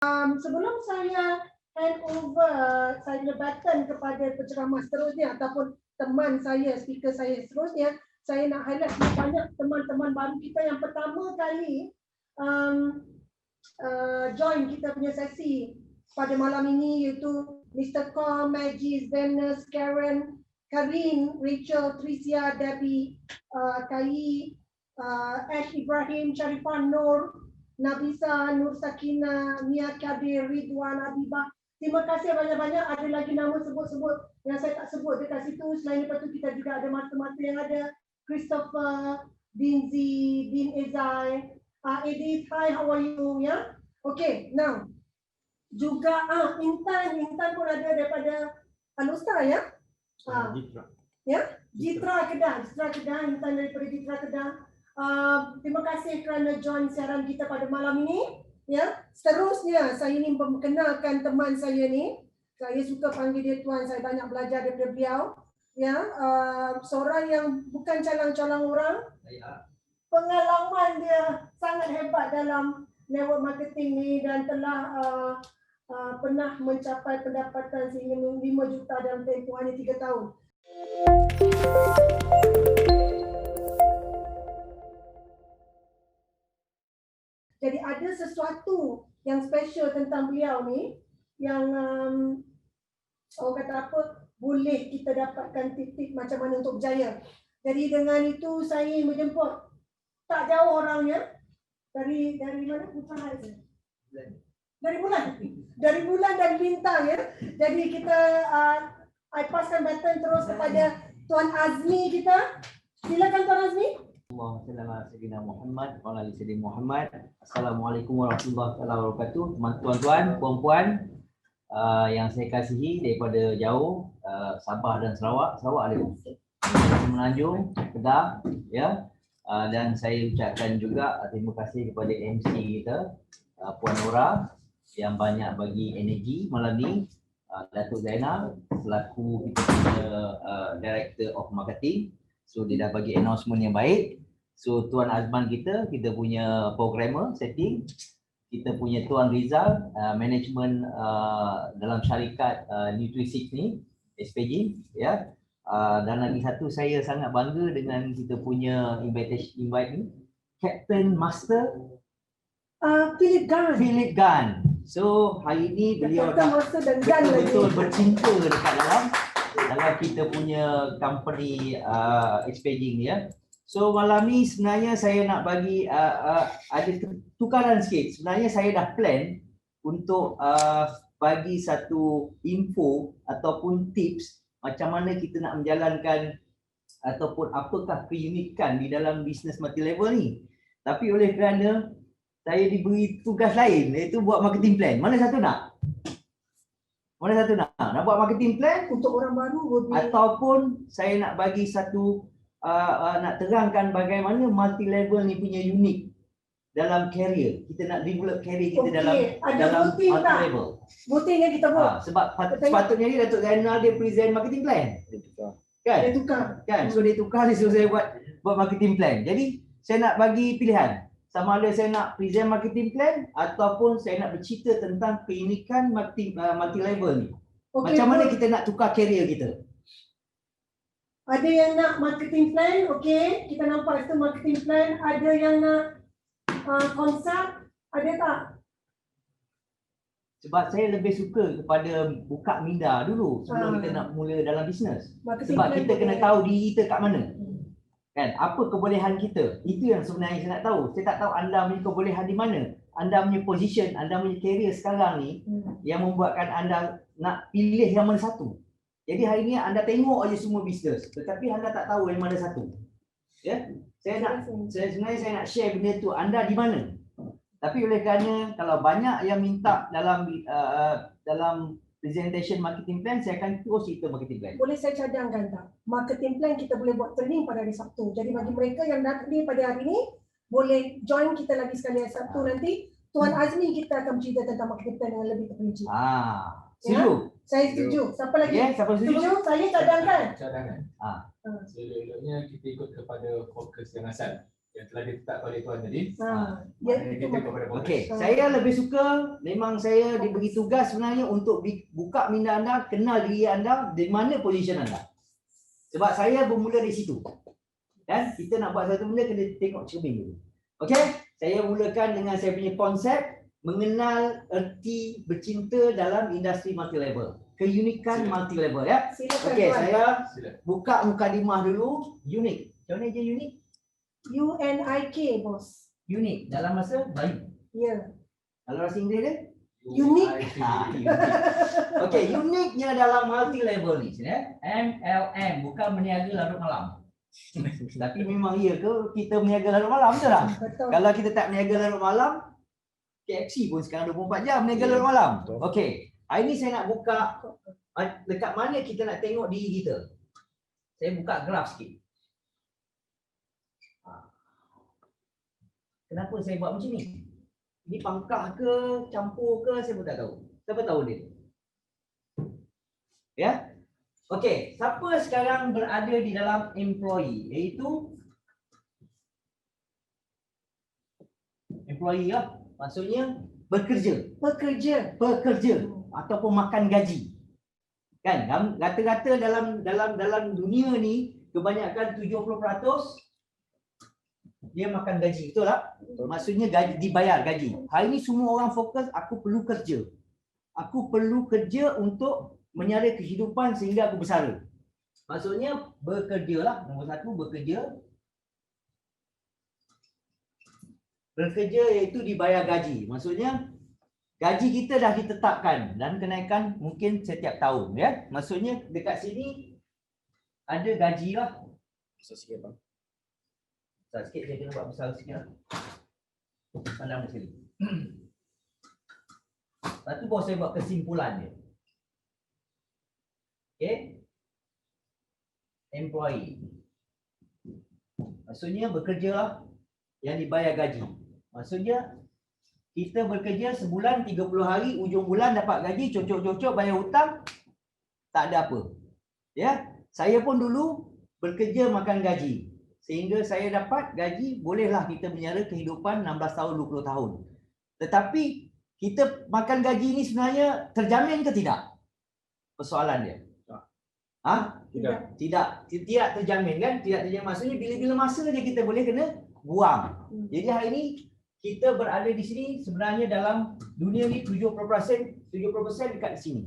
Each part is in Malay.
Sebelum saya hand over saya baton kepada penceramah seterusnya ataupun teman saya, speaker saya seterusnya, saya nak highlight banyak teman-teman baru kita yang pertama kali join kita punya sesi pada malam ini, iaitu Mr. Kong, Maggie, Venus, Karen, Karin, Rachel, Tricia, Debbie, Kai, Ash Ibrahim, Sharifah Nur, Nabisa, Nur Sakina, Mia Kadir, Ridwan, Habibah. Terima kasih banyak-banyak. Ada lagi nama sebut-sebut yang saya tak sebut dekat situ. Selain itu kita juga ada mata-mata yang ada. Christopher, Dinzi, Din Ezai, Edith, hi, how are you? Ya, okay. Now, juga Intan pun ada daripada Alusta ya. Jitra. Ya, Jitra Kedah, Intan daripada Jitra Kedah. Terima kasih kerana join siaran kita pada malam ini. Ya, seterusnya saya ingin memperkenalkan teman saya ni. Saya suka panggil dia tuan, saya banyak belajar daripada beliau. Ya, seorang yang bukan calang-calang orang. Pengalaman dia sangat hebat dalam network marketing ni dan telah pernah mencapai pendapatan sehingga 5 juta dalam tempoh hanya 3 tahun. Jadi ada sesuatu yang special tentang beliau ni yang orang kata apa, boleh kita dapatkan titik macam mana untuk berjaya. Jadi dengan itu saya menjemput tak jauh orangnya dari mana Putra Haiz. Dari bulan dan bintang ya. Jadi kita I paskan baton terus kepada Tuan Azmi kita. Silakan Tuan Azmi. Assalamualaikum warahmatullahi wabarakatuh. Tuan-tuan, puan-puan yang saya kasihi daripada jauh, Sabah dan Sarawak ada Semenanjung, Kedah ya. Dan saya ucapkan juga terima kasih kepada MC kita Puan Nora yang banyak bagi energi malam ni, Datuk Zainal selaku kita punya Director of Marketing. So dia dah bagi announcement yang baik. So Tuan Azman kita punya programmer setting, kita punya Tuan Rizal management dalam syarikat Nutrisix ni, SPG ya. Dan lagi satu, saya sangat bangga dengan kita punya invite ni, Captain Master Philip Gunn. So hari ini beliau dah betul-betul bercinta dekat dalam kita punya company SPG ni ya. So malam ni sebenarnya saya nak bagi ada tukaran sikit. Sebenarnya saya dah plan untuk bagi satu info ataupun tips macam mana kita nak menjalankan ataupun apakah keunikan di dalam bisnes multi level ni. Tapi oleh kerana saya diberi tugas lain, iaitu buat marketing plan. Mana satu nak? Nak buat marketing plan untuk orang baru ataupun saya nak bagi satu nak terangkan bagaimana multi level ni punya unik dalam career. Kita nak develop career kita dalam multi level. Voting yang kita buat. Sebab sepatutnya ni Datuk Zainal dia present marketing plan. Dia tukar. Kan? So dia tukar, dia suruh saya buat marketing plan. Jadi saya nak bagi pilihan. Sama ada saya nak present marketing plan ataupun saya nak bercerita tentang keunikan multi level ni. Macam mana kita nak tukar career kita. Ada yang nak marketing plan, okey. Kita nampak itu marketing plan. Ada yang nak konsep, ada tak? Sebab saya lebih suka kepada buka minda dulu sebelum kita nak mula dalam bisnes. Sebab kita kena tahu diri kita kat mana. Kan? Apa kebolehan kita? Itu yang sebenarnya saya nak tahu. Saya tak tahu anda punya kebolehan di mana. Anda punya position, anda punya career sekarang ni yang membuatkan anda nak pilih yang mana satu. Jadi hari ni anda tengok aja semua bisnes, tetapi anda tak tahu yang mana satu. Ya? Sebenarnya saya nak share benda tu, anda di mana? Tapi oleh kerana kalau banyak yang minta dalam presentation marketing plan, saya akan terus cerita marketing plan. Boleh saya cadangkan tak? Marketing plan kita boleh buat training pada hari Sabtu. Jadi bagi mereka yang nak ni pada hari ni, boleh join kita lagi sekali hari Sabtu nanti. Tuan Azmi kita akan bercerita tentang marketing plan yang lebih terperinci. Setuju? Ya? Saya setuju. Siapa lagi? Siapa setuju? Saya cadangkan. Seelok-eloknya kita ikut kepada fokus yang asal. yang telah ditetapkan oleh Tuan tadi. Ya, Maknanya itu kita kepada bonus. Okey, saya lebih suka, memang saya diberi tugas sebenarnya untuk buka minda anda, kenal diri anda, di mana position anda. Sebab saya bermula di situ. Dan kita nak buat satu benda kena tengok cermin dulu. Okey, saya mulakan dengan saya punya konsep mengenal erti bercinta dalam industri multi level. Keunikan Sila. multi level ya. silakan Okey, Tuan. saya Sila. buka mukadimah dulu. Unik. Macam mana je unik? UNIK, bos. Unik dalam masa bayu. Ya. Kalau bahasa Inggeris dia? Unik. Unik. Okey, uniknya dalam multi level ni ya. MLM bukan berniaga larut malam. Tapi memang iya ke kita berniaga larut malam betul tak? Betul. Kalau kita tak berniaga larut malam, KFC pun sekarang 24 jam berniaga larut malam. Okey, hari ni saya nak buka dekat mana kita nak tengok diri kita. Saya buka graf sikit. Kenapa saya buat macam ni? Ini pangkah ke, campur ke, saya pun tak tahu. Siapa tahu dia? Ya? Okey, siapa sekarang berada di dalam employee? Iaitu employee lah. Maksudnya bekerja. Pekerja. Pekerja ataupun makan gaji. Kan? Rata-rata dalam dunia ni kebanyakan 70% dia makan gaji, betul tak? Maksudnya gaji, dibayar gaji. Hari ni semua orang fokus aku perlu kerja. Aku perlu kerja untuk menyara kehidupan sehingga aku bersara. Maksudnya bekerjalah, nombor satu bekerja. Bekerja iaitu dibayar gaji. Maksudnya gaji kita dah ditetapkan dan kenaikan mungkin setiap tahun ya. Maksudnya dekat sini ada gaji lah. Besar sikit bang. Besar sikit, saya kena buat besar sikit lah. Pandang macam ni. Lepas tu baru saya buat kesimpulan dia. Okay. Employee. Maksudnya bekerja lah yang dibayar gaji. Maksudnya kita bekerja sebulan 30 hari, ujung bulan dapat gaji, cocok-cocok bayar hutang, tak ada apa. Ya, saya pun dulu bekerja makan gaji. Sehingga saya dapat gaji, bolehlah kita menyara kehidupan 16 tahun, 20 tahun. Tetapi kita makan gaji ni sebenarnya terjamin ke tidak? Persoalan dia. Tidak. Tidak terjamin kan? Tidak terjamin. Maksudnya bila-bila masa je kita boleh kena buang. Jadi hari ini kita berada di sini sebenarnya dalam dunia ni 70% dekat di sini.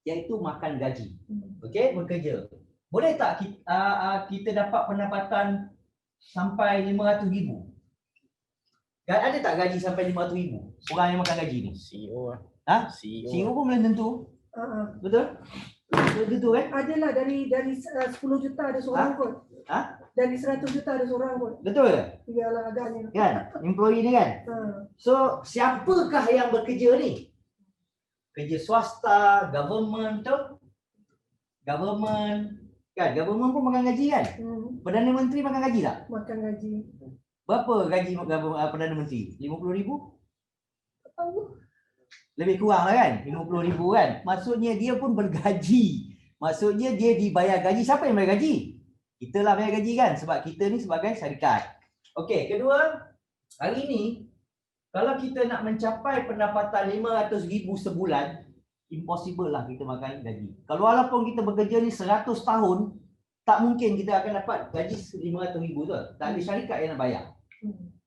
Iaitu makan gaji. Okey, bekerja. Boleh tak kita dapat pendapatan sampai 500,000? Ada tak gaji sampai 500,000? Orang yang makan gaji ni. CEO lah. CEO pun belum tentu. Betul? Betul tentu kan? Adalah dari 10 juta ada seorang kot. Dari 100 juta ada seorang kot. Betul ke? Iyalah agaknya. Kan? Employee ni kan? So, siapakah yang bekerja ni? Kerja swasta, government tu? Government. Kan? Government pun makan gaji kan? Perdana Menteri makan gaji tak? Makan gaji. Berapa gaji Perdana Menteri? 50,000? Lebih kurang lah kan? 50,000 kan? Maksudnya dia pun bergaji. Maksudnya dia dibayar gaji. Siapa yang bayar gaji? Kita lah bayar gaji kan? Sebab kita ni sebagai syarikat. Okey, kedua, hari ni kalau kita nak mencapai pendapatan 500,000 sebulan, impossible lah kita makan gaji. Kalau walaupun kita bekerja ni 100 tahun, tak mungkin kita akan dapat gaji 500,000 tu. Tak ada syarikat yang nak bayar.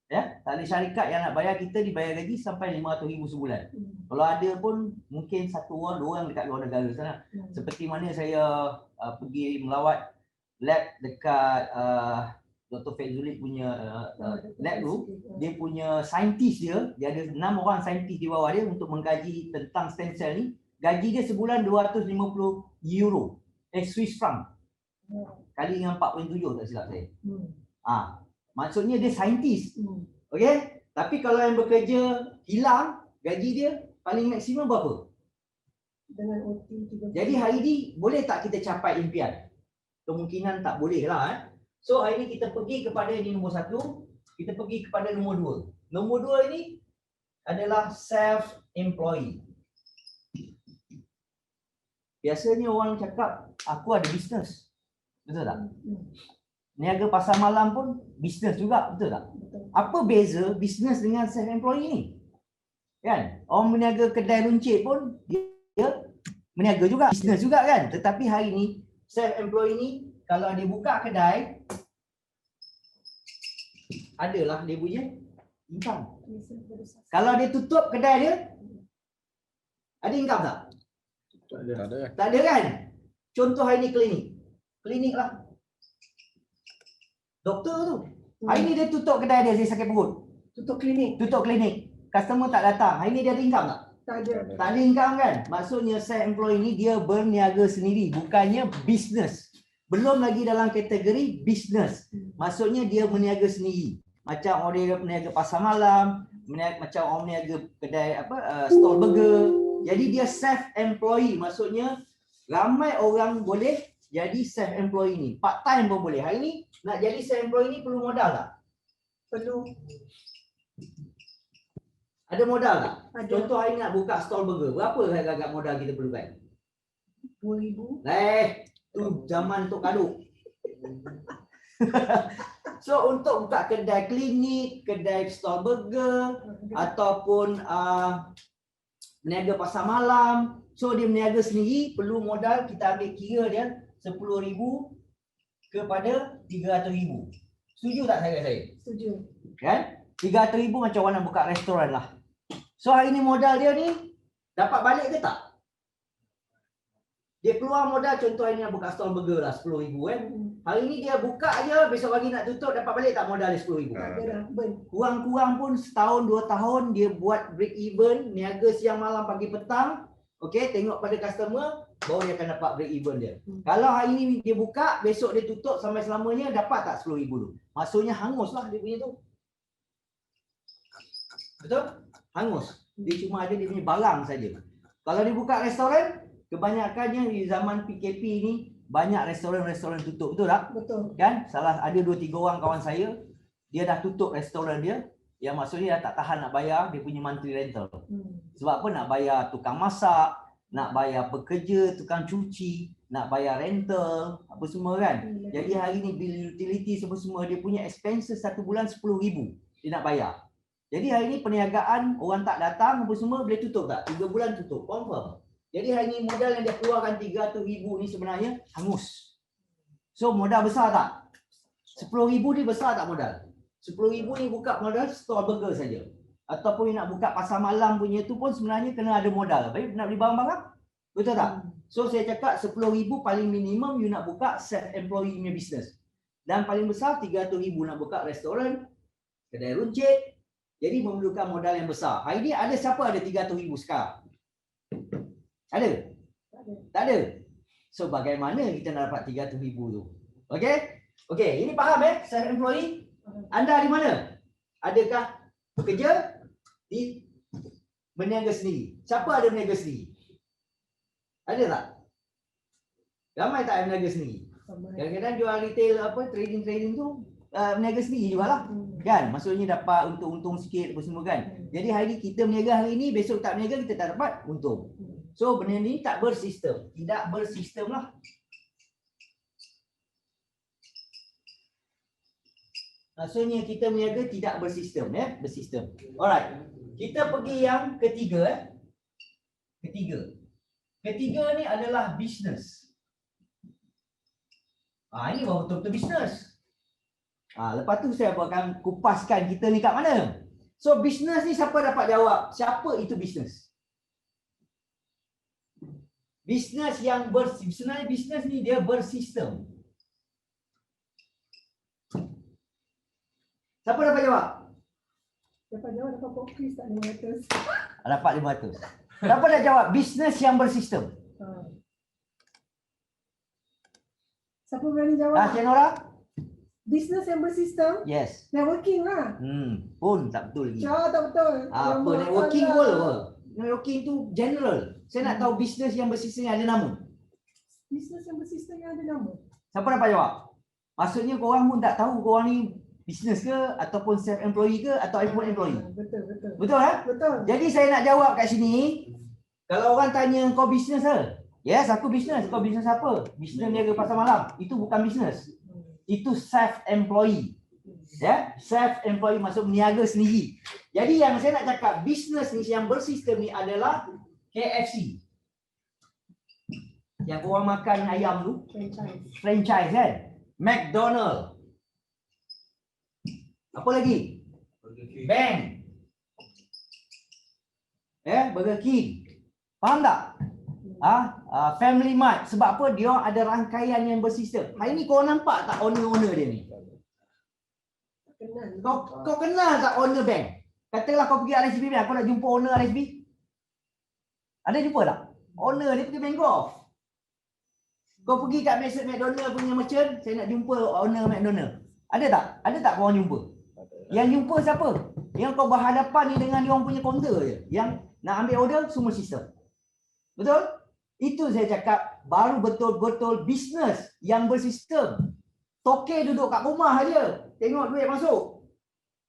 Ya, tak ada syarikat yang nak bayar kita dibayar gaji sampai 500,000 sebulan. Kalau ada pun mungkin satu orang, dua orang dekat luar negara sana. Seperti mana saya pergi melawat lab dekat Dr. Faizulik punya lab tu, dia punya saintis dia ada 6 orang saintis di bawah dia untuk mengkaji tentang stem cell ni. Gaji dia sebulan 250 euro. Swiss franc. Kali dengan 4.7 tak silap saya. Maksudnya dia saintis. Okey? Tapi kalau yang bekerja hilang, gaji dia paling maksimum berapa? Dengan OT 30. Jadi hari ni boleh tak kita capai impian? Kemungkinan tak boleh lah. So hari ni kita pergi kepada ini nombor 1, kita pergi kepada nombor 2. Nombor 2 ini adalah self-employed. Biasanya orang cakap aku ada bisnes. Betul tak? Niaga pasar malam pun bisnes juga, betul tak? Betul. Apa beza bisnes dengan self-employed ni? Kan? Orang berniaga kedai runcit pun dia berniaga juga, bisnes juga kan? Tetapi hari ni self-employed ni kalau dia buka kedai, adalah dia punya income. Kalau dia tutup kedai dia, ada income tak? Tak ada. Tak ada kan? Contoh hari ni klinik lah. Doktor tu, hari ni dia tutup kedai dia, dia sakit perut. Tutup klinik. Customer tak datang. Hari ni dia ada income tak? Tak ada. Tak ada income kan? Maksudnya self-employed ni dia berniaga sendiri, bukannya bisnes. Belum lagi dalam kategori bisnes. Maksudnya dia berniaga sendiri. Macam orang dia berniaga pasar malam, macam orang berniaga kedai stall burger. Jadi dia self-employed. Maksudnya ramai orang boleh jadi self-employed ni. Part time pun boleh. Hari ni nak jadi self-employed ni perlu modal tak? Perlu. Ada modal tak? Ada. Contoh hari ni nak buka stall burger. Berapa agak-agak modal kita perlukan? 2,000. Tu zaman untuk kaduk. So untuk buka kedai klinik, kedai stall burger ataupun berniaga pasar malam, so dia berniaga sendiri perlu modal, kita ambil kira dia 10,000 kepada 300,000. Setuju tak saya? Setuju. Kan? 300,000 macam orang nak buka restoran lah. So hari ni modal dia ni dapat balik ke tak? Dia keluar modal, contoh hari ni nak buka stall burger lah 10,000 kan. Hari ni dia buka je, besok pagi nak tutup, dapat balik tak modal dia 10,000? Tak ada dah. Ben. Kurang-kurang pun setahun, 2 tahun dia buat break even, niaga siang malam pagi petang. Okey, tengok pada customer, baru dia akan dapat break even dia. Kalau hari ni dia buka, besok dia tutup sampai selamanya, dapat tak 10,000 tu? Maksudnya hanguslah dia punya tu. Betul? Hangus. Dia cuma ada dia punya barang saja. Kalau dia buka restoran, kebanyakannya di zaman PKP ni banyak restoran-restoran tutup, betul tak? Betul. Kan? Ada 2-3 orang kawan saya, dia dah tutup restoran dia, yang maksudnya dah tak tahan nak bayar dia punya monthly rental. Sebab apa? Nak bayar tukang masak, nak bayar pekerja, tukang cuci, nak bayar rental, apa semua kan. Jadi hari ni bil utility semua dia punya expenses satu bulan 10,000 dia nak bayar. Jadi hari ni perniagaan orang tak datang apa semua boleh tutup tak? 3 bulan tutup, confirm. Jadi hari ni modal yang dia keluarkan 300,000 ni sebenarnya hangus. So modal besar tak? 10,000 ni besar tak modal? 10,000 ni buka modal stall burger saja. Ataupun nak buka pasar malam punya tu pun sebenarnya kena ada modal. Baik nak beli barang-barang? Betul tak? So saya cakap 10,000 paling minimum you nak buka self-employed punya business. Dan paling besar 300,000 nak buka restoran, kedai runcit. Jadi memerlukan modal yang besar. Hari ni ada siapa ada 300,000 sekarang? Ada? Tak ada. So bagaimana kita nak dapat 300,000 tu? Okey? Okey, ini faham self-employed? Anda di mana? Adakah bekerja di berniaga sendiri? Siapa ada berniaga sendiri? Ada tak? Ramai tak yang berniaga sendiri? Kadang-kadang jual retail trading tu berniaga sendiri jugalah. Kan? Maksudnya dapat untung sikit apa semua kan. Jadi hari ni kita berniaga hari ni, besok tak berniaga kita tak dapat untung. So benda ni tak bersistem. Tidak bersistem lah. Maksudnya kita berniaga tidak bersistem bersistem. Alright. Kita pergi yang ketiga Ketiga ni adalah bisnes. Ini baru betul-betul bisnes. Lepas tu saya akan kupaskan kita ni kat mana. So bisnes ni siapa dapat jawab? Siapa itu bisnes? Bisnes yang sebenarnya bisnes ni dia bersistem. Siapa dapat jawab? Dapat jawab, dapat fokus tak 500. Dapat 500. Siapa nak jawab bisnes yang bersistem? Siapa berani jawab? Senora? Bisnes yang bersistem? Yes. Networking lah. Pun tak betul lagi. Tak betul. Apa networking pun apa? Networking tu general. Saya nak tahu bisnes yang bersistem yang ada nama. Bisnes yang bersistem yang ada nama. Siapa dapat jawab? Maksudnya korang pun tak tahu korang ni bisnes ke ataupun self-employed ke atau employee. Betul. Betul Betul. Jadi saya nak jawab kat sini. Kalau orang tanya kau bisnes ke? Yes, aku bisnes. Kau bisnes apa? Bisnes niaga pasar malam. Itu bukan bisnes. itu self-employed. Ya, self-employed maksud meniaga sendiri. Jadi yang saya nak cakap, bisnes ni yang bersistem ni adalah KFC. Yang korang makan ayam tu, franchise kan? McDonald. Apa lagi? Bank. Burger King. Faham tak? Family Mart. Sebab apa? Dia ada rangkaian yang bersistem. Hari ni korang nampak tak owner-owner dia ni? Kau kenal tak owner bank? Katalah kau pergi RSB Bank, kau nak jumpa owner RSB? Ada jumpa tak? Owner dia pergi Bancroft. Kau pergi kat McDonald punya merchant, saya nak jumpa owner McDonald. Ada tak? Ada tak korang jumpa? Yang jumpa siapa? Yang kau berhadapan ni dengan dia orang punya counter je. Yang nak ambil order semua sistem. Betul? Itu saya cakap baru betul-betul bisnes yang bersistem. Toke duduk kat rumah aja, tengok duit masuk.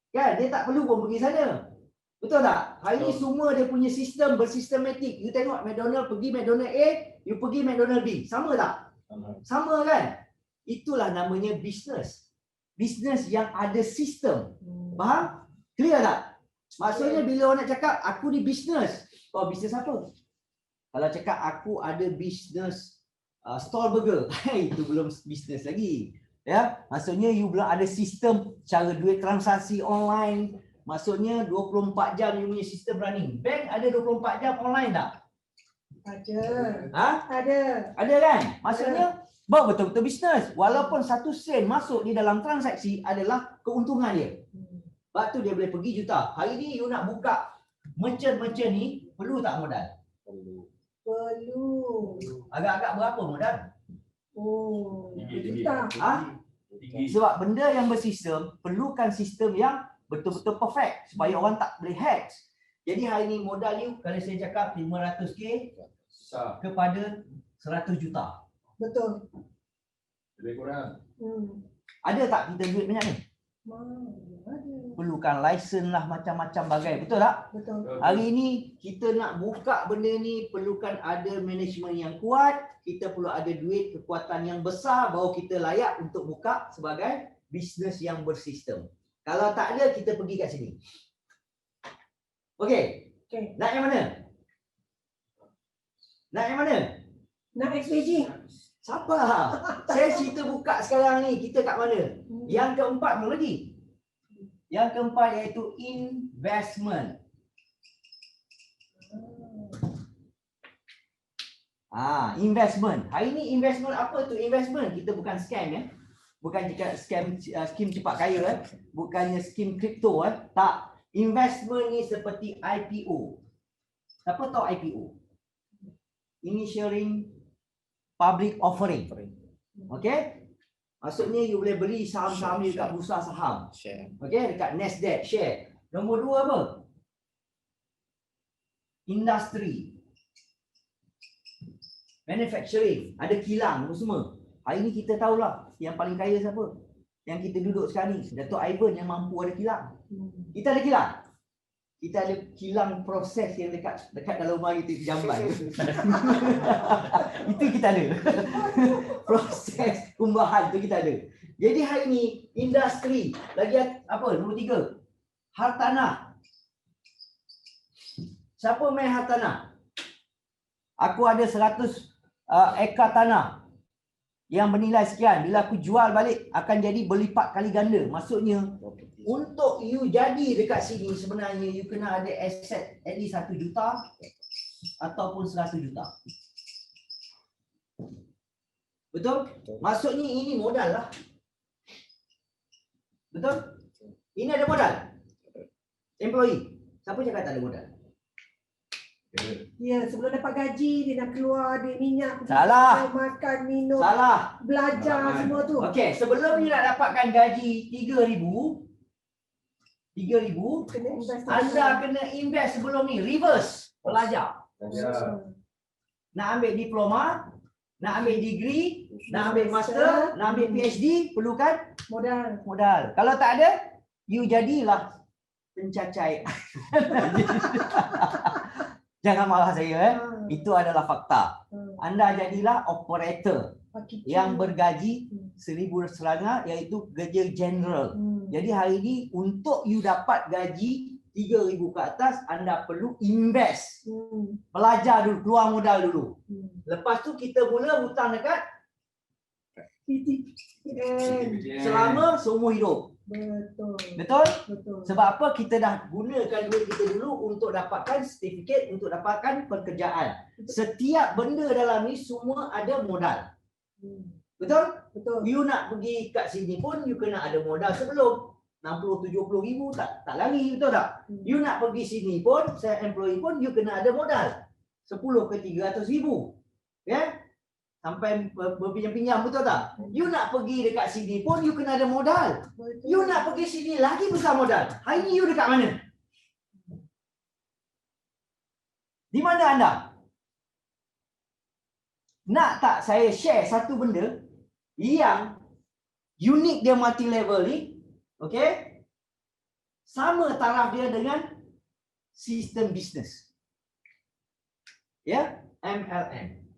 Kan? Dia tak perlu pun pergi sana. Betul tak? Hari ni semua dia punya sistem bersistematik. You tengok McDonald pergi McDonald A, you pergi McDonald B. Sama tak? Sama kan? Itulah namanya bisnes. Bisnes yang ada sistem. Faham? Clear tak? Maksudnya bila orang nak cakap aku ni bisnes, kau bisnes apa? Kalau cakap aku ada bisnes stall burger, itu belum bisnes lagi. Ya, maksudnya you belum ada sistem cara duit transaksi online. Maksudnya 24 jam you punya sistem running. Bank ada 24 jam online tak? Ada. Ada. Ada kan? Maksudnya baru betul-betul bisnes. Walaupun 1 sen masuk di dalam transaksi adalah keuntungan dia. Sebab tu dia boleh pergi juta. Hari ni you nak buka merchant-merchant ni perlu tak modal? Perlu. Agak-agak berapa modal? Juta. Sebab benda yang bersistem perlukan sistem yang betul-betul perfect supaya orang tak boleh hack. Jadi hari ni modal you kalau saya cakap 500k kepada 100 juta. Betul. Lebih kurang. Ada tak kita duit banyak ni? Ada. Perlukan license lah macam-macam bagai. Betul tak? Betul. Hari ni kita nak buka benda ni perlukan ada management yang kuat. Kita perlu ada duit kekuatan yang besar baru kita layak untuk buka sebagai bisnes yang bersistem. Kalau tak ada kita pergi kat sini. Okey. Nak yang mana? Nak yang mana? Nak XPG? Sabar. Saya cerita buka sekarang ni. Kita kat mana? Yang keempat belum lagi. Yang keempat iaitu investment. Investment. Hari ni investment apa tu investment? Kita bukan scam ya. Bukan skim cepat kaya bukannya skim kripto tak. Investment ni seperti IPO. Siapa tahu IPO? Initiating Public Offering. Okey? Maksudnya you boleh beli saham-saham ni dekat bursa saham. Okey, dekat Nasdaq share. Nombor 2 apa? Industri. Manufacturing, ada kilang semua. Hari ni kita tahulah yang paling kaya siapa? Yang kita duduk sekarang ni, Dato' Ivan yang mampu ada kilang. Kita ada kilang. Kita ada kilang proses yang dekat dalam rumah kita Jamban. Itu kita ada. Proses kumbahan tu kita ada. Jadi hari ni industri, lagi apa? Nombor 3. Hartanah. Siapa main hartanah? Aku ada 100 ekar tanah yang bernilai sekian. Bila aku jual balik akan jadi berlipat kali ganda. Maksudnya untuk you jadi dekat sini sebenarnya you kena ada aset at least 1 juta ataupun 100 juta. Betul? Maksudnya ini modal lah. Betul? Ini ada modal. Employee. Siapa cakap tak ada modal? Ya, sebelum dapat gaji, dia nak keluar duit minyak. Salah. Makan, minum. Salah. Belajar semua tu. Okey, sebelum you nak dapatkan gaji 3,000, Kena invest. anda kena invest sebelum ni. Reverse. Belajar. Nak ambil diploma, nak ambil degree, nak ambil master, nak ambil PhD, perlukan modal. Kalau tak ada, you jadilah pencacai. Jangan marah saya Itu adalah fakta. Anda jadilah operator yang bergaji RM1,100 iaitu kerja general. Jadi hari ini untuk you dapat gaji 3,000 ke atas, anda perlu invest. Belajar dulu, keluar modal dulu. Lepas tu kita mula hutang dekat PTPN. selama seumur hidup. Betul. Betul? Betul. Sebab apa? Kita dah gunakan duit kita dulu untuk dapatkan sertifikat, untuk dapatkan pekerjaan. Setiap benda dalam ni semua ada modal. Betul? Betul. You nak pergi kat sini pun you kena ada modal sebelum. 60-70 ribu tak lari, betul tak? You nak pergi sini pun, saya employee pun you kena ada modal. 10 ke 300 ribu. Ya? Sampai berpinjam-pinjam, betul tak? You nak pergi dekat sini pun you kena ada modal. Betul. You nak pergi sini lagi besar modal. Hari ni you dekat mana? Di mana anda? Nak tak saya share satu benda yang unik dia multi level ni? Okey? Sama taraf dia dengan sistem bisnes. Ya, MLM.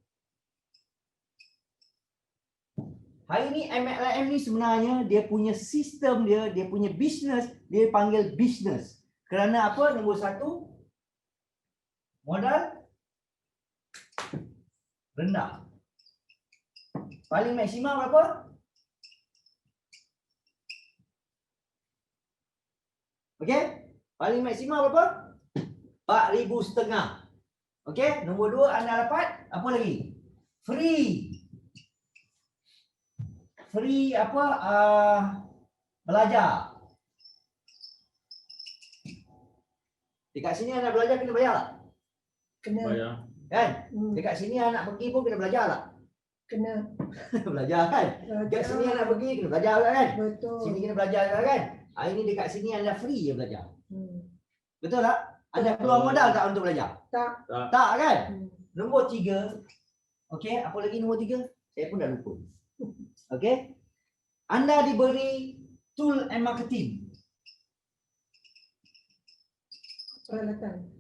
Hari ni MLM ni sebenarnya dia punya sistem dia punya bisnes, dia panggil bisnes. Kerana apa? Nombor satu, modal rendah. Paling maksimal berapa? Okey? Paling maksimal berapa? 4,500. Okey? Nombor dua anda dapat apa lagi? Free. Free apa? Belajar. Dekat sini anda belajar kena bayar tak? Kena. Bayar. Kan? Dekat sini anak pergi pun kena belajar tak? Kena. Belajar kan? Dekat sini anak pergi kena belajar kan? Betul. Sini kena belajar kan? Hari ni dekat sini anda free je belajar. Betul tak? Anda keluar modal tak untuk belajar? Tak. Tak kan? Nombor tiga. Okey, apa lagi nombor tiga? Saya pun dah lupa. Okey. Anda diberi tool and marketing.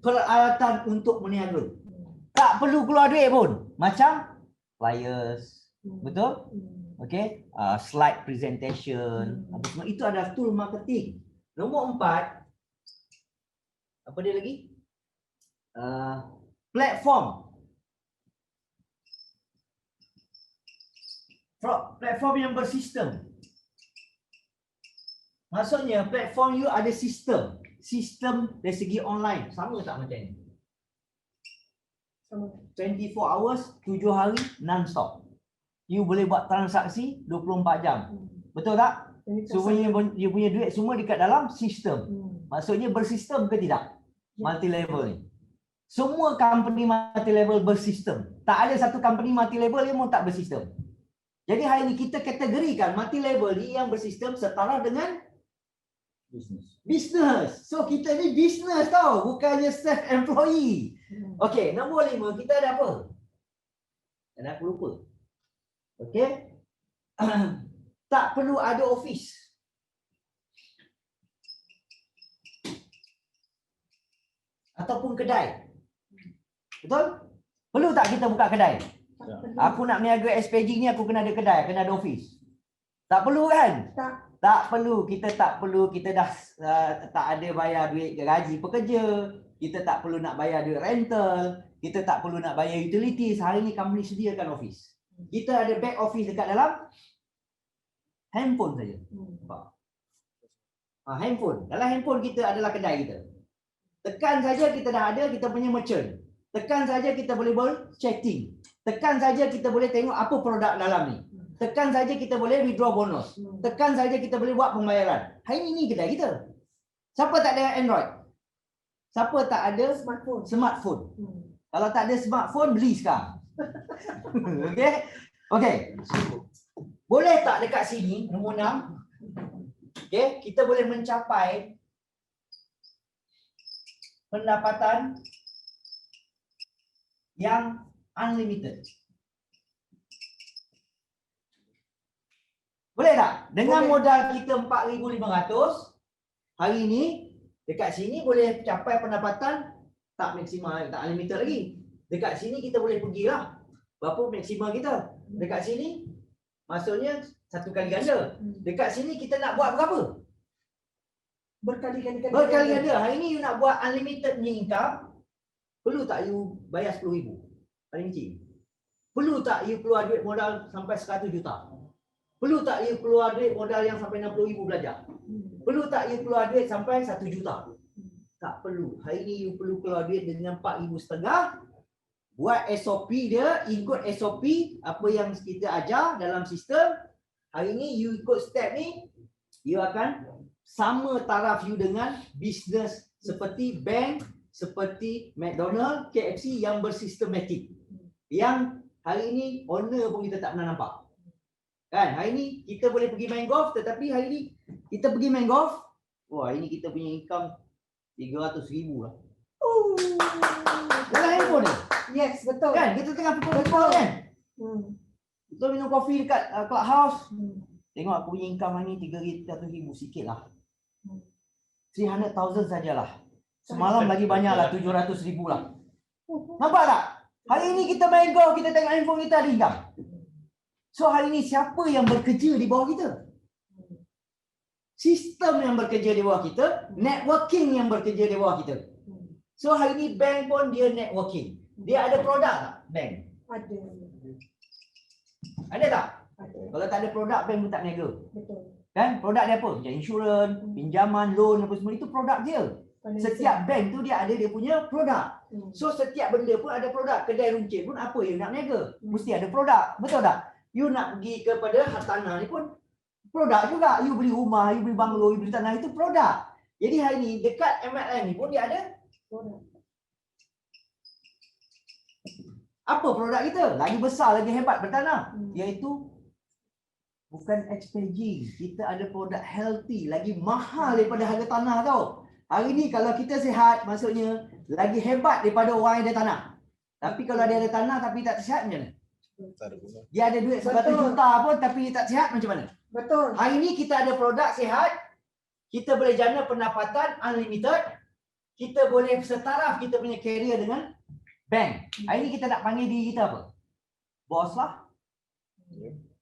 Peralatan untuk berniaga. Tak perlu keluar duit pun. Macam flyers. Betul? Okey. Slide presentation. Apa semua. Itu adalah tool marketing. Nombor empat. Apa dia lagi? Platform. Platform yang bersistem. Maksudnya platform you ada sistem. Sistem dari segi online. Sama tak macam ni? Sama. 24 hours, 7 hari, non-stop. You boleh buat transaksi 24 jam. Betul tak? Semuanya you punya duit semua dekat dalam sistem. Maksudnya bersistem ke tidak? Multi level ni. Semua company multi level bersistem. Tak ada satu company multi level yang pun tak bersistem. Jadi hari ini kita kategorikan multi level ni yang bersistem setara dengan bisnes. So kita ni bisnes tau, bukannya self employee. Okey, nombor 5 kita ada apa? Dan aku lupa. Okey. Tak perlu ada office. Ataupun kedai. Betul? Perlu tak kita buka kedai? Aku nak niaga SPG ni aku kena ada kedai, kena ada office. Tak perlu kan? Tak perlu. Kita tak perlu. Kita dah tak ada bayar duit gaji pekerja. Kita tak perlu nak bayar duit rental. Kita tak perlu nak bayar utilities. Hari ni company sediakan office. Kita ada back office dekat dalam handphone saja. Handphone. Dalam handphone kita adalah kedai kita. Tekan saja kita dah ada kita punya merchant. Tekan saja kita boleh chatting. Tekan saja kita boleh tengok apa produk dalam ni. Tekan saja kita boleh withdraw bonus. Tekan saja kita boleh buat pembayaran. Hari ini kedai kita. Siapa tak ada Android? Siapa tak ada smartphone? Kalau tak ada smartphone, beli sekarang. Okey? Okey. Boleh tak dekat sini, nombor 6, okey, kita boleh mencapai pendapatan yang unlimited. Boleh tak? Dengan modal kita 4,500, hari ini dekat sini boleh capai pendapatan tak maksimal, tak unlimited lagi. Dekat sini kita boleh pergilah berapa maksimal kita. Dekat sini maksudnya satu kali ganda. Dekat sini kita nak buat berapa? Berkali-kali. Berkali ganda. Hari ni you nak buat unlimited ni income, perlu tak you bayar 10,000? Paling kecil. Perlu tak you keluar duit modal sampai 100 juta? Perlu tak you keluar duit modal yang sampai 60,000 belajar? Perlu tak you keluar duit sampai 1 juta? Tak perlu. Hari ni you perlu keluar duit dengan 4,500. Buat SOP dia, ikut SOP apa yang kita ajar dalam sistem. Hari ni you ikut step ni, you akan sama taraf you dengan bisnes seperti bank, seperti McDonald, KFC yang bersistematik. Yang hari ni owner pun kita tak pernah nampak. Kan? Hari ni kita boleh pergi main golf, tetapi hari ni kita pergi main golf, wah ini kita punya income 300,000 lah. Dalam handphone ni. Yes, betul. Kan? Kita tengah pukul kan? Kita minum kopi dekat clubhouse. Tengok aku punya income hari ni 300,000 sikit lah. 300,000 sajalah. Semalam lagi banyak lah, 700,000 lah. Nampak tak? Hari ni kita main golf, kita tengok handphone kita ada income. So hari ni siapa yang bekerja di bawah kita? Sistem yang bekerja di bawah kita, networking yang bekerja di bawah kita. So hari ni bank pun dia networking. Dia ada produk tak? Bank? Ada. Ada tak? Ada. Kalau tak ada produk, bank pun tak niaga. Betul. Kan? Produk dia apa? Macam insurans, pinjaman, loan apa semua itu produk dia. Setiap bank tu dia ada dia punya produk. So setiap benda pun ada produk. Kedai runcit pun apa yang nak niaga? Mesti ada produk. Betul tak? You nak pergi kepada hartanah ni pun produk juga. You beli rumah, you beli banglo, you beli tanah, itu produk. Jadi hari ni dekat MLM ni pun dia ada produk. Apa produk kita? Lagi besar, lagi hebat bertanah. Iaitu bukan expensive. Kita ada produk healthy, lagi mahal daripada harga tanah tau. Hari ni kalau kita sihat, maksudnya lagi hebat daripada orang yang ada tanah. Tapi kalau dia ada tanah tapi tak sihat, macam mana? Dia ada duit 100 juta pun tapi dia tak sihat, macam mana? Betul. Hari ni kita ada produk sihat, kita boleh jana pendapatan unlimited, kita boleh setaraf kita punya career dengan bank. Hari ni kita nak panggil diri kita apa? Bos lah.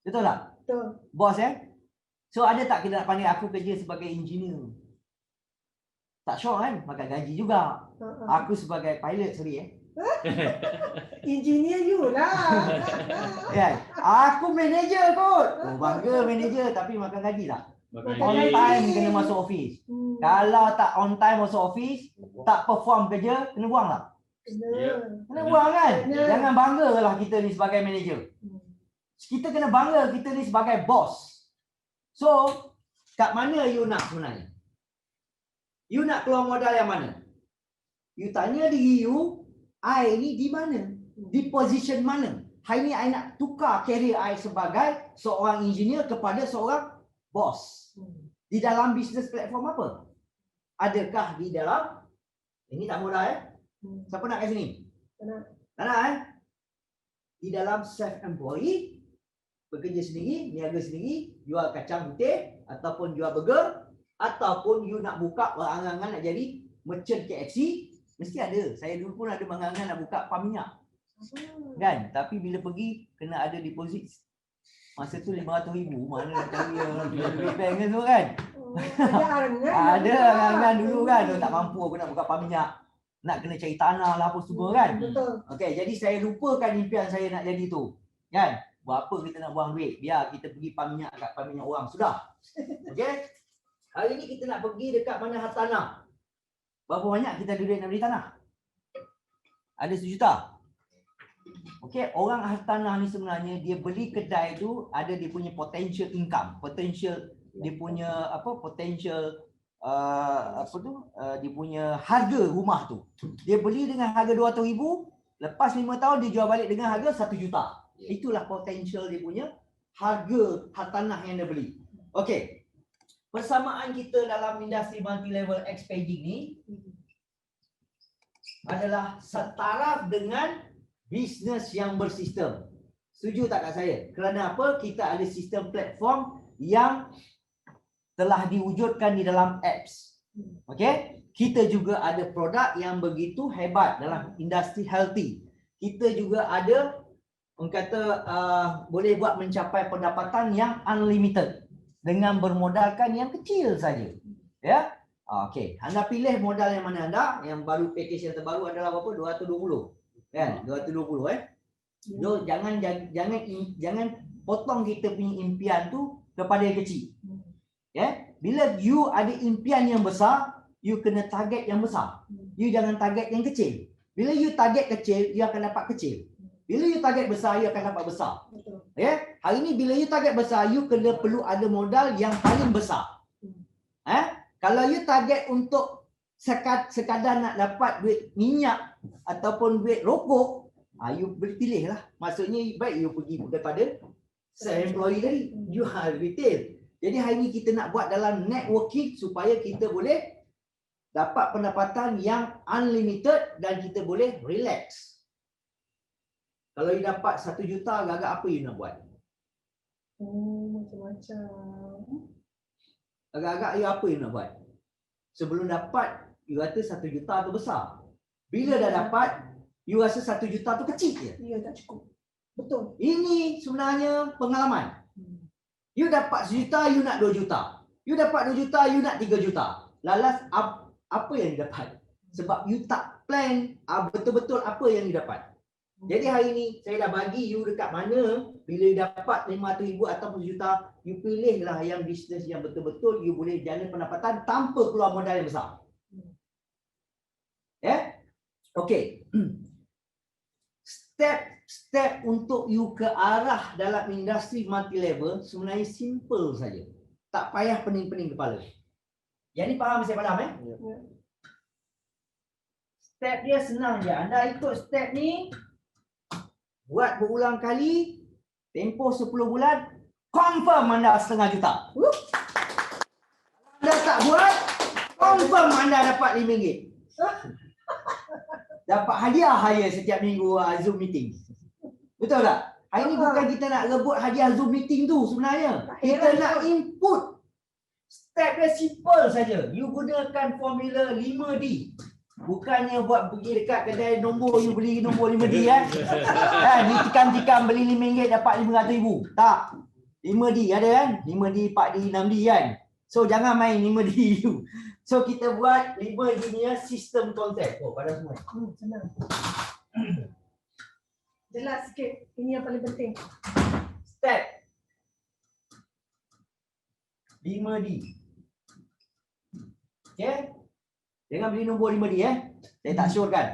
Betul tak? Betul. Bos So ada tak kita nak panggil aku kerja sebagai engineer? Tak syok kan? Makan gaji juga. Aku sebagai pilot, sorry Engineer you lah. Ya, aku manager kot. Oh, bangga manager tapi makan gaji tak? Makan On gaji. time kena masuk office. Kalau tak on time masuk office, tak perform kerja, kena buang tak? Kena buang kan? Jangan banggalah kita ni sebagai manager. Kita kena bangga kita ni sebagai bos. So, kat mana you nak sebenarnya? You nak keluar modal yang mana? You tanya diri you, I ni di mana? Di position mana? Hari ni I nak tukar career I sebagai seorang engineer kepada seorang bos. Di dalam bisnes platform apa? Adakah di dalam, ini tak mudah Siapa nak kat sini? Tak nak Di dalam self-employed, bekerja sendiri, niaga sendiri, jual kacang putih ataupun jual burger, ataupun you nak buka berangan-angan nak jadi merchant KFC, mesti ada. Saya dulu pun ada berangan-angan nak buka pam minyak. Kan? Tapi bila pergi kena ada deposit. Masa tu 500,000. Mana nak cari duit bank kan tu kan? Ada angan-angan dulu kan. Tak mampu aku nak buka pam minyak. Nak kena cari tanah lah apa semua kan? Betul. Okey, jadi saya lupakan impian saya nak jadi tu. Kan? Buat apa kita nak buang duit? Biar kita pergi pam minyak kat pam minyak orang. Sudah. Okey? Hari ni kita nak pergi dekat mana hartanah. Berapa banyak kita ada duit nak beli tanah? Ada 1 juta. Okey, orang hartanah ni sebenarnya dia beli kedai tu ada dia punya potential income, potential dia punya apa potential dia punya harga rumah tu. Dia beli dengan harga 200,000, lepas 5 tahun dia jual balik dengan harga 1 juta. Itulah potential dia punya harga hartanah yang dia beli. Okey. Persamaan kita dalam industri multi level expanding ni adalah setaraf dengan bisnes yang bersistem. Setuju tak kat saya? Kerana apa? Kita ada sistem platform yang telah diwujudkan di dalam apps. Okey? Kita juga ada produk yang begitu hebat dalam industri healthy. Kita juga ada orang kata boleh buat mencapai pendapatan yang unlimited dengan bermodalkan yang kecil saja. Ya. Okey, anda pilih modal yang mana anda. Yang baru package yang terbaru adalah berapa? 220. Kan? 220 So, jangan potong kita punya impian tu kepada yang kecil. Ya. Bila you ada impian yang besar, you kena target yang besar. You jangan target yang kecil. Bila you target kecil, you akan dapat kecil. Bila you target besar, you akan dapat besar. Ya, hari ni bila you target besar, you kena perlu ada modal yang paling besar. Kalau you target untuk sekadar nak dapat duit minyak ataupun duit rokok, you pilih lah. Maksudnya baik you pergi kepada self-employed tadi, you retail. Jadi hari ni kita nak buat dalam networking supaya kita boleh dapat pendapatan yang unlimited dan kita boleh relax. Kalau you dapat 1 juta, agak-agak apa you nak buat? Macam-macam. Agak-agak you apa you nak buat? Sebelum dapat, you kata 1 juta tu besar. Bila dah dapat, you rasa 1 juta tu kecil je. Ya, tak cukup. Betul. Ini sebenarnya pengalaman. You dapat 1 juta, you nak 2 juta. You dapat 2 juta, you nak 3 juta. Lalas apa yang you dapat? Sebab you tak plan betul-betul apa yang you dapat. Jadi hari ni saya dah bagi you dekat mana. Bila you dapat 500,000 ataupun 1 juta, you pilihlah yang bisnes yang betul-betul you boleh jana pendapatan tanpa keluar modal yang besar. Okey. Step untuk you ke arah dalam industri multi level sebenarnya simple saja. Tak payah pening-pening kepala. Yang ni faham saya faham Step dia senang je. Anda ikut step ni, buat berulang kali, tempoh 10 bulan, confirm anda 1/2 juta. Anda tak buat, confirm anda dapat RM5. Dapat hadiah setiap minggu Zoom meeting. Betul tak? Hari ni bukan kita nak rebut hadiah Zoom meeting tu sebenarnya. Kita nak input. Step dia simple saja. You gunakan formula 5D. Bukannya buat pergi dekat kedai nombor, you beli nombor 5D Ni tikam-tikam beli RM5 dapat RM500,000. Tak. 5D ada kan? 5D, 4D, 6D kan? So jangan main 5D you. So kita buat 5D ni sistem konsep. Pada semua. Senang. Jelas sikit. Ini yang paling penting. Step 5D. Okay? Jangan beli nombor 5D Saya tak syorkan.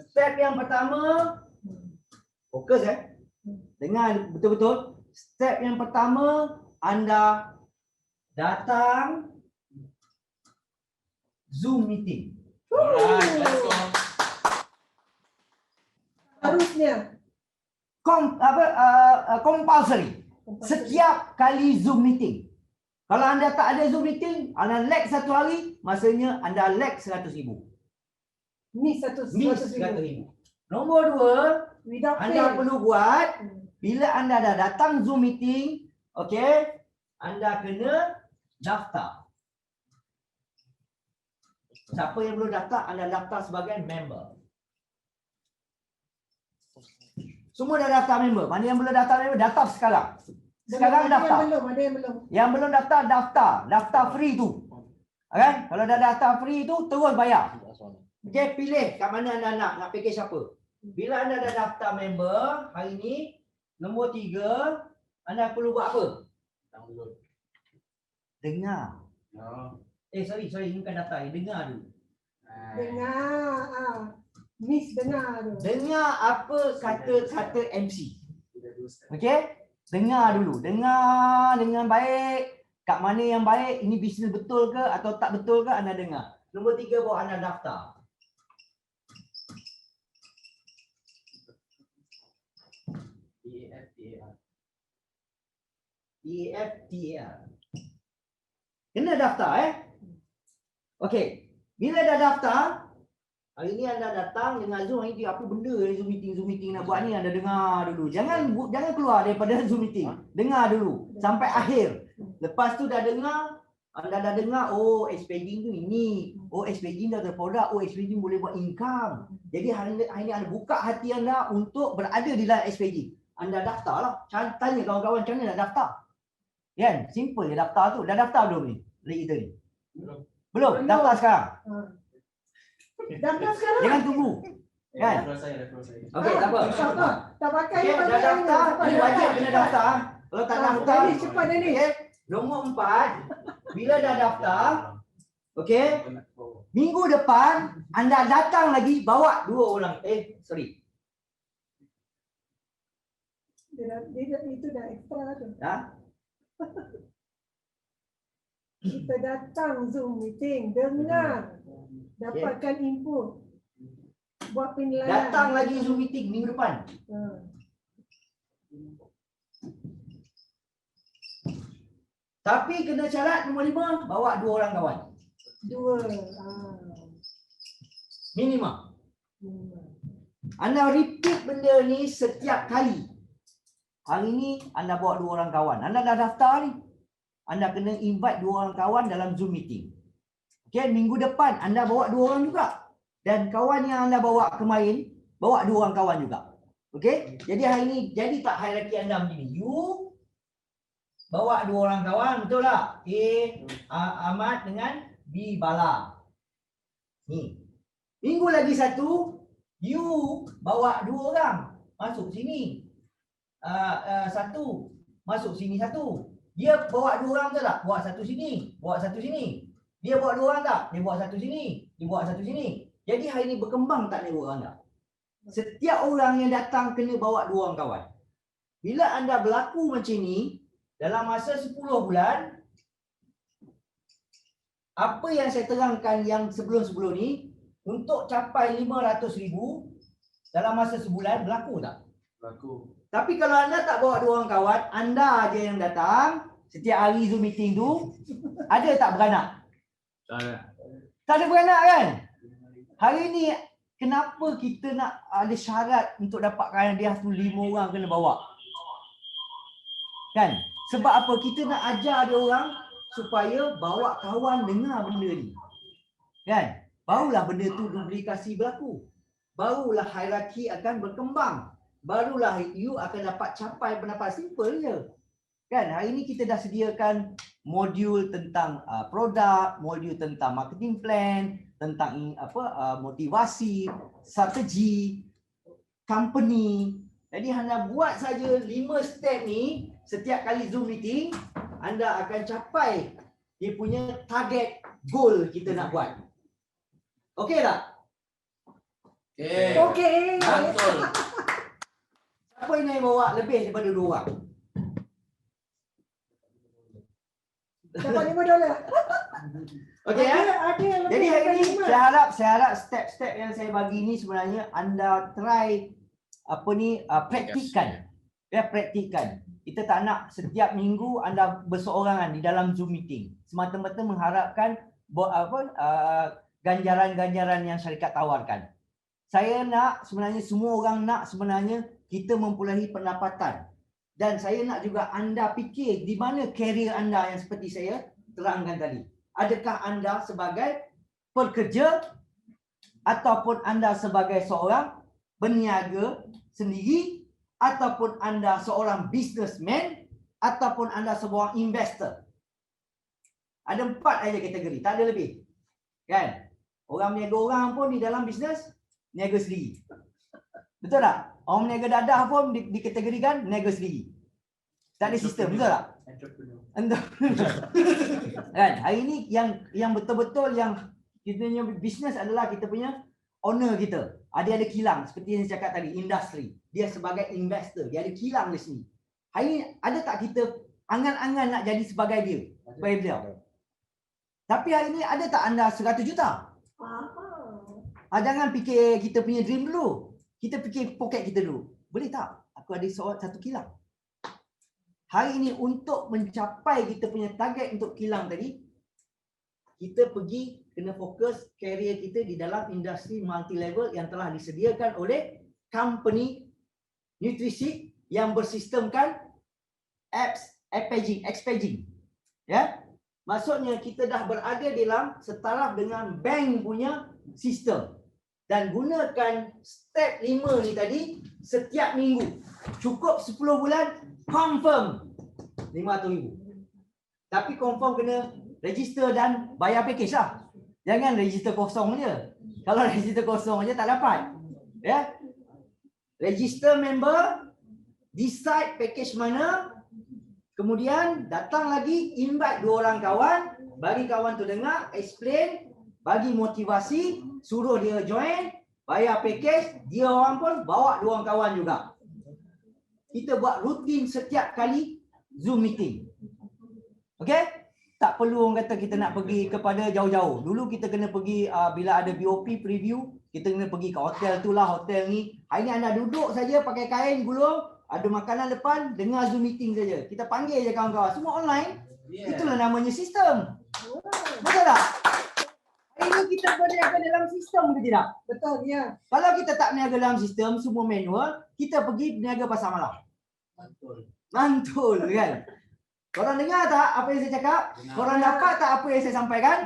Step yang pertama, fokus dengar betul-betul. Step yang pertama, anda datang Zoom meeting. Alright, let's go. Harusnya. Compulsory. Setiap kali Zoom meeting. Kalau anda tak ada Zoom meeting, anda lag 1 hari, maksudnya anda lag 100,000. Miss 100,000. Nombor 2, anda perlu buat, bila anda dah datang Zoom meeting, okey, anda kena daftar. Siapa yang belum daftar, anda daftar sebagai member. Semua dah daftar member. Mana yang belum daftar member, daftar sekarang. Sekarang daftar. Ada yang belum. Yang belum daftar, daftar. Daftar free tu. Okay? Kalau dah daftar free tu, terus bayar. Okay, pilih kat mana anda nak package apa. Bila anda dah daftar member, hari ni, nombor 3, anda perlu buat apa? Dengar. Sorry, ini bukan daftar. Dengar dulu. Dengar. Miss dengar tu. Dengar apa kata-kata MC. Okay? Dengar dulu. Dengar dengan baik. Kat mana yang baik, ini bisnes betul ke atau tak betul ke, anda dengar. Nombor 3, bawa anda daftar. EFTAR. Kena daftar Okey. Bila dah daftar, hari ni anda datang dengan Zoom, hari ni apa benda Zoom meeting nak buat ni, anda dengar dulu. Jangan keluar daripada Zoom meeting. Dengar dulu sampai akhir. Lepas tu dah dengar, anda dah dengar, oh expanding tu ini, oh expanding dah ada produk, oh expanding boleh buat income. Jadi hari ni anda buka hati anda untuk berada di dalam expanding. anda daftarlah. Tanya kawan-kawan macam mana nak daftar. Kan? Simple je daftar tu. Dah daftar belum ni? Kita ni. Belum. Daftar sekarang. Daftar sekarang. Jangan tunggu. Kan? Okey, tak apa. Tak pakai. Okey, dah daftar. Ni wajib kena daftar. Kalau tak daftar, Ni cepat ni. okey. Nombor 4, bila dah daftar, okey, minggu depan anda datang lagi bawa 2 orang. Sorry. Itu dah ekstra tu. Ha? Kita datang Zoom meeting, dengar, dapatkan input, buat penilaian. Datang lagi Zoom meeting minggu depan. Tapi kena syarat nombor 5, bawa 2 orang kawan. 2. Minimum. Anda repeat benda ni setiap kali. Hari ni anda bawa 2 orang kawan. Anda dah daftar ni. Anda kena invite 2 orang kawan dalam Zoom meeting. Okey, minggu depan anda bawa 2 orang juga. Dan kawan yang anda bawa kemarin, bawa 2 orang kawan juga. Okey? Jadi hari ni, jadi tak hierarki anda begini. You bawa 2 orang kawan, betul tak? Ahmad dengan B Bala. Ni. Minggu lagi satu, you bawa 2 orang masuk sini. Satu masuk sini satu. Dia bawa 2 orang betul tak? Bawa satu sini, bawa satu sini. Dia bawa 2 orang tak? Dia bawa satu sini, dia bawa satu sini. Jadi hari ni berkembang tak network anda. Setiap orang yang datang kena bawa 2 orang kawan. Bila anda berlaku macam ni, dalam masa 10 bulan, apa yang saya terangkan yang sebelum-sebelum ni, untuk capai 500,000 dalam masa sebulan, berlaku tak? Berlaku. Tapi kalau anda tak bawa 2 orang kawan, anda aja yang datang, setiap hari Zoom meeting tu, ada tak beranak? Tak ada beranak kan? Hari ni, kenapa kita nak ada syarat untuk dapatkan hadiah tu 5 orang kena bawa? Kan? Sebab apa? Kita nak ajar dia orang supaya bawa kawan dengar benda ni. Kan? Barulah benda tu duplikasi berlaku. Barulah hierarki akan berkembang. Barulah you akan dapat capai pendapat. Simple je. Kan? Hari ni kita dah sediakan modul tentang produk, modul tentang marketing plan, tentang motivasi, strategi, company. Jadi anda buat saja 5 step ni, setiap kali Zoom meeting, anda akan capai dia punya target goal kita nak buat. Okey tak? Okey. Betul. Siapa yang nak bawa lebih daripada 2 orang? Dapat $5. Okey ya? Ada yang lebih. Jadi hari daripada ni 5. saya harap step-step yang saya bagi ni sebenarnya anda try praktikan. Ya, praktikan. Kita tak nak setiap minggu anda berseorangan di dalam Zoom meeting. Semata-mata mengharapkan ganjaran-ganjaran yang syarikat tawarkan. Saya nak sebenarnya semua orang nak sebenarnya kita mempunyai pendapatan. Dan saya nak juga anda fikir di mana karier anda yang seperti saya terangkan tadi. Adakah anda sebagai pekerja ataupun anda sebagai seorang berniaga sendiri ataupun anda seorang businessman ataupun anda seorang investor. Ada 4 aja kategori, tak ada lebih. Kan? Orang berniaga orang pun di dalam bisnes niaga sendiri. Betul tak? Orang berniaga dadah pun dikategorikan niaga sendiri. Tak ada sistem, betul tak? Kan? Hari ini yang betul-betul yang kita punya bisnes adalah kita punya owner kita. Ada kilang seperti yang saya cakap tadi, industri. Dia sebagai investor, dia ada kilang di sini. Hari ini ada tak kita angan-angan nak jadi sebagai dia? Sebagai beliau. Tapi hari ini ada tak anda 100 juta? Jangan fikir kita punya dream dulu. Kita fikir poket kita dulu. Boleh tak? Aku ada satu kilang. Hari ini untuk mencapai kita punya target untuk kilang tadi, kita pergi kena fokus career kita di dalam industri multi level yang telah disediakan oleh company nutrisi yang bersistemkan packaging. Ya. Maksudnya kita dah berada dalam setaraf dengan bank punya sistem dan gunakan step 5 ni tadi setiap minggu. Cukup 10 bulan, confirm 500,000. Tapi confirm kena register dan bayar package lah. Jangan register kosong je. Kalau register kosong je tak dapat. Ya. Register member, decide package mana, kemudian datang lagi invite 2 orang kawan, bagi kawan tu dengar, explain, bagi motivasi, suruh dia join, bayar package, dia orang pun bawa 2 orang kawan juga. Kita buat rutin setiap kali Zoom meeting. Okey? Tak perlu orang kata kita nak pergi kepada jauh-jauh. Dulu kita kena pergi bila ada BOP preview, kita kena pergi ke hotel tu lah, hotel ni. Hari ni anda duduk saja pakai kain gulung, ada makanan depan, dengar Zoom meeting saja. Kita panggil je kawan-kawan. Semua online. Itulah namanya sistem. Betul tak? Hari ni kita berniaga dalam sistem ke tidak? Betul, ya. Kalau kita tak berniaga dalam sistem, semua manual, kita pergi berniaga pasar malam. Mantul kan? Korang dengar tak apa yang saya cakap? Korang dapat tak apa yang saya sampaikan?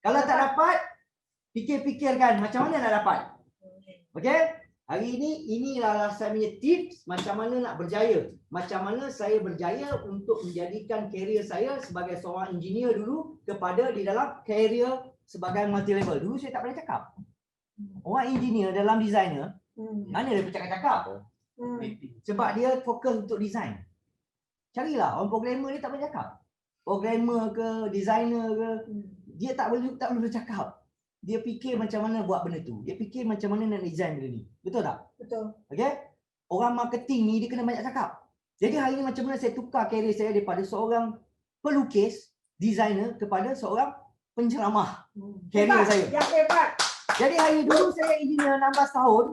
Kalau tak dapat, fikir-fikirkan macam mana nak dapat. Okey? Hari ini, inilah saya punya tips macam mana nak berjaya. Macam mana saya berjaya untuk menjadikan karier saya sebagai seorang engineer dulu kepada di dalam karier sebagai multi level. Dulu saya tak pernah cakap. Orang engineer dalam designer, mana dia bercakap-cakap? Sebab dia fokus untuk design. Carilah orang programmer dia tak boleh cakap. Programmer ke, designer ke, dia tak boleh bercakap. Dia fikir macam mana buat benda tu. Dia fikir macam mana nak design benda ni. Betul tak? Betul. Okey? Orang marketing ni dia kena banyak cakap. Jadi hari ni macam mana saya tukar karier saya daripada seorang pelukis, designer kepada seorang penceramah. Karier saya. Yang hebat. Jadi hari dulu saya engineer 16 tahun,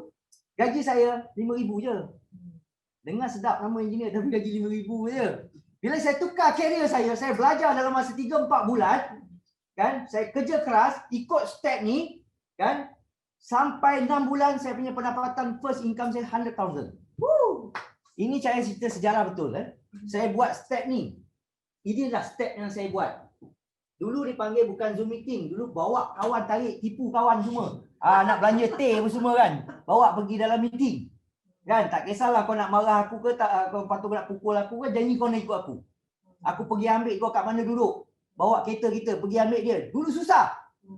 gaji saya 5,000 je. Dengar sedap nama engineer tapi gaji 5,000 je. Bila saya tukar karier saya belajar dalam masa 3-4 bulan, kan? Saya kerja keras, ikut step ni, kan? Sampai 6 bulan saya punya pendapatan first income saya 100,000. Ini cara cerita sejarah betul kan? Saya buat step ni. Inilah step yang saya buat. Dulu dipanggil bukan Zoom meeting, dulu bawa kawan tarik, tipu kawan semua. Nak belanja teh apa semua kan. Bawa pergi dalam meeting. Kan, tak kisahlah kau nak marah aku ke tak, kau patut nak pukul aku ke, janji kau nak ikut aku. Aku pergi ambil kau kat mana duduk. Bawa kereta kita pergi ambil dia. Dulu susah.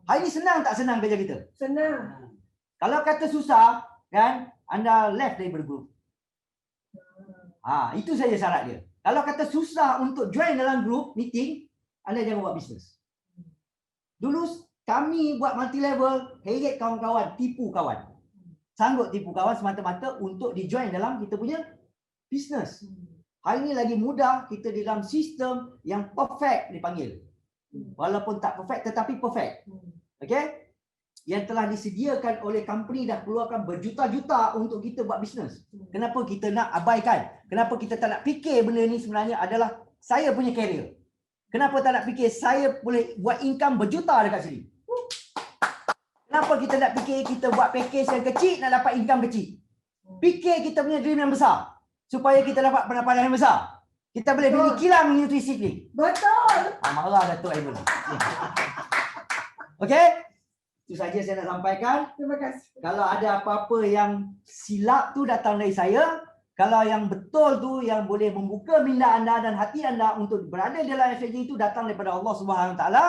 Hari ni senang tak senang kerja kita? Senang. Kalau kata susah, kan, anda left daripada group. Itu saja syarat dia. Kalau kata susah untuk join dalam group meeting, anda jangan buat bisnes. Dulu kami buat multi level, heret kawan-kawan, tipu kawan. Sanggup tipu kawan semata-mata untuk di-join dalam kita punya bisnes. Hari ini lagi mudah, kita di dalam sistem yang perfect dipanggil. Walaupun tak perfect tetapi perfect. Okey? Yang telah disediakan oleh company dah keluarkan berjuta-juta untuk kita buat bisnes. Kenapa kita nak abaikan? Kenapa kita tak nak fikir benda ni sebenarnya adalah saya punya career? Kenapa tak nak fikir saya boleh buat income berjuta dekat sini? Kenapa kita nak fikir kita buat package yang kecil nak dapat income kecil? Fikir kita punya dream yang besar supaya kita dapat pendapatan yang besar. Kita boleh beli kilang nutrisi ni. Betul. Marah Datuk Aiman. Okey? Itu saja saya nak sampaikan. Terima kasih. Kalau ada apa-apa yang silap tu datang dari saya. Kalau yang betul tu yang boleh membuka minda anda dan hati anda untuk berada dalam FJ itu datang daripada Allah Subhanahu Wa Taala.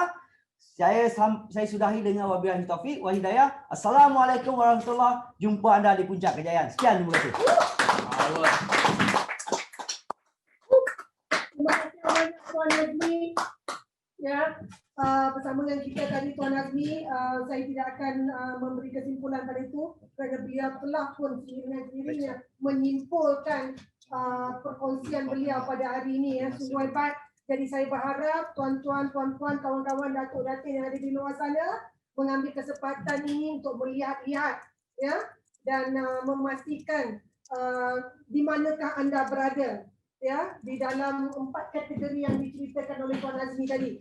Saya sudahi dengan wabillahi taufik wa hidayah. Assalamualaikum warahmatullahi wabarakatuh. Jumpa anda di puncak kejayaan. Sekian, terima kasih. Terima kasih banyak Tuan Nazmi. Ya, bersama dengan kita tadi Tuan Nazmi, saya tidak akan memberi kesimpulan pada itu kerana beliau telah pun sendirinya menyimpulkan perkongsian beliau pada hari ini ya, sungguh hebat. Jadi saya berharap tuan-tuan, puan-puan, kawan-kawan, datuk-datuk yang ada di luar sana mengambil kesempatan ini untuk melihat-lihat ya dan memastikan di manakah anda berada ya di dalam 4 kategori yang diceritakan oleh Tuan Nazmi tadi.